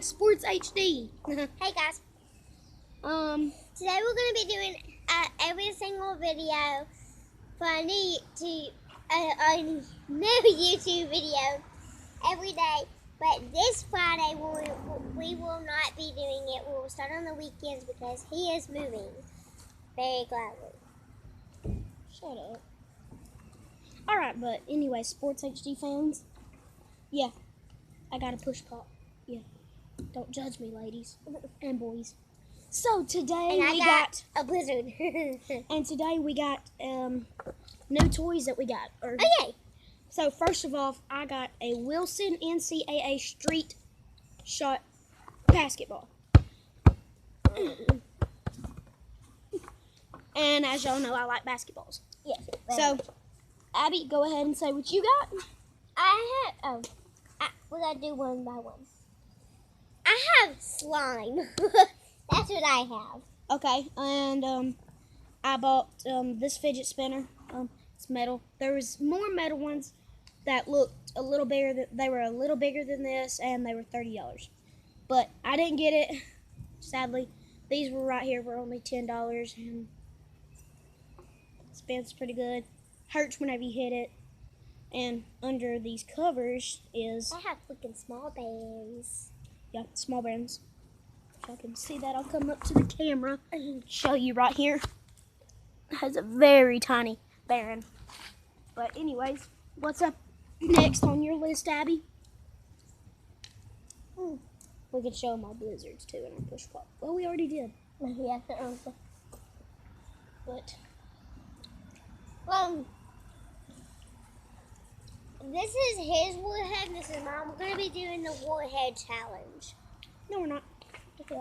at Sports HD. Hey guys, um, today we're going to be doing every single video for a new YouTube video every day. But this Friday we will not be doing it. We will start on the weekends because he is moving very gladly. shut up. Alright, but anyway, Sports HD fans. Yeah, I got a push pop. Yeah. Don't judge me, ladies and boys. So today And we got a blizzard. and today we got new toys that we got. Okay. So first of all, I got a Wilson NCAA Street Shot basketball. And as y'all know, I like basketballs. Yes. So, Abby, go ahead and say what you got. We're going to do one by one. I have slime. That's what I have. Okay, and I bought this fidget spinner. It's metal. There was more metal ones that looked a little bigger. They were a little bigger than this, and they were $30. But I didn't get it, sadly. These were right here for only $10, and it spins pretty good. Hurts whenever you hit it. And under these covers is... I have freaking small bands. Yeah, small bands. If I can see that, I'll come up to the camera and show you right here. It has a very tiny band. But anyways, what's up next on your list, Abby? We could show them our blizzards too and our push pop. Well, we already did. Yeah. But this is his warhead and this is mine. We're going to be doing the warhead challenge. no, we're not. Okay.